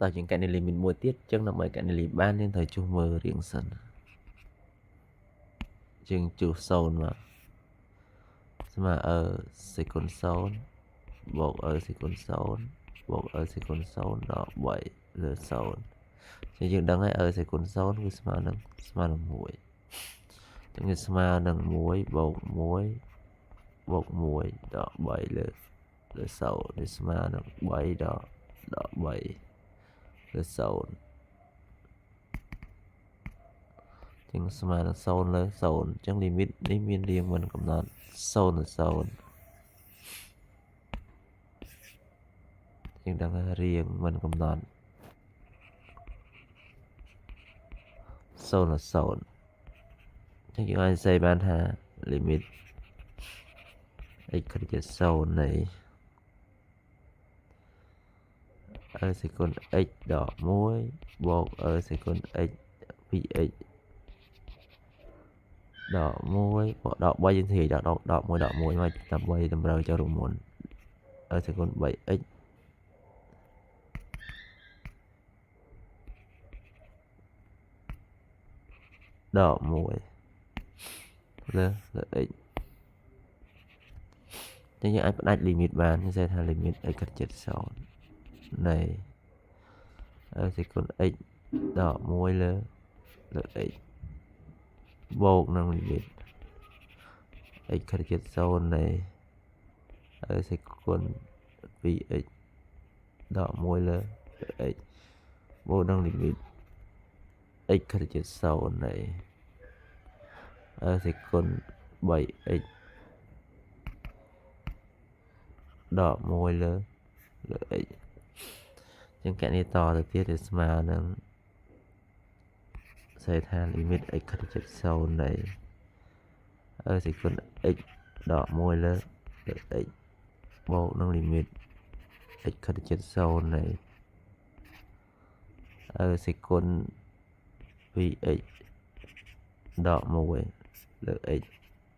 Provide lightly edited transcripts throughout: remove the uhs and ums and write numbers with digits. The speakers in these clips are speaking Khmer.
តើយើងកណនីlimit មួយទៀតចឹងដើម្បីកណនីបានយើងត្រូវចុះមើលរៀងសិនយើងចុះ0មកស្មើសេគុណ0បូកសេគុណ0បូកសេគុណ0ដល់3លើ0ចឹងយើងដឹងហើយសេគុណ0គឺស្មើនឹង1ចឹងវាស្មើនឹង1បូក1បូក1ដល់3លើ0វាស្មើនឹង3ដល់3លើ0ចឹងស្មើនឹង0លើ0ចឹង limit នេះមានរាងមិនកំណត់0ទៅ0យើងដឹងថារាងមិនកំណត់0ទៅ0ចឹងយើងអាចសេបានថា limit x ខិតជា0នៃសេគុណ x ដក1បូកសេគុណ x 2x ដក1បូកដក3យើងធាយដក1ដក1មកដើម្បីតម្រូវចូលរួមមុនសេគុណ 3x ដក1លើ x ចឹងយើងអាចផ្ដាច់ limit បានយើងសេថា limit x ខិតជិត0នៃសេគុណ x ដក1លើ x បូកនឹង limit x ខិតជិត0នៃសេគុណ 2x ដក1លើ x បូកនឹង limit x ខិតជិត0នៃសេគុណ 3x ដក1លើ x ចឹងកណនីតទៅទៀតវាស្មើនឹងសេថា limit x ខិតជិត0នៃសេគុណ x ដក1លើ x បូកនឹង limit x ខិតជិត0នៃសេគុណ 2x ដក1លើ x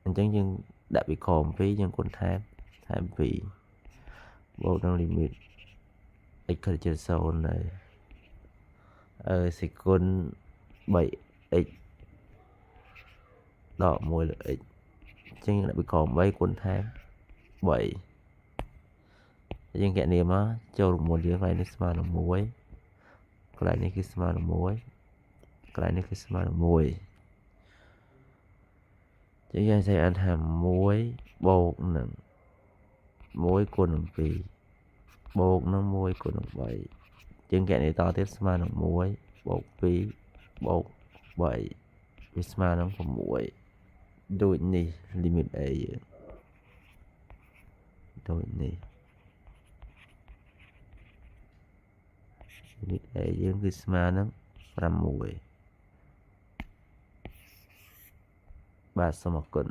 អញ្ចឹងយើងដាក់ពីក្រោម2យើងគុណថែម2បូកនឹង limit x ខិតជិត0នៃសេគុណ 3x ដក1លើ x អញ្ចឹងយើងដាក់ពីក្រោម3គុណថែម3យើងកណនីមកចូលរួមមុនយើងកន្លែងនេះស្មើនឹង1កន្លែងនេះគឺស្មើនឹង1កន្លែងនេះគឺស្មើនឹង1ចឹងយើងសេអានថា1បូកនឹង1គុណនឹង2បូកនឹង1គុណនឹង3ជាងកណនីតទៀតស្មើនឹង1បូក2បូក3វាស្មើនឹង6ដូចនេះ limit a យើងដូចនេះ limit a យើងគឺស្មើនឹង6បាទសូមអរគុណ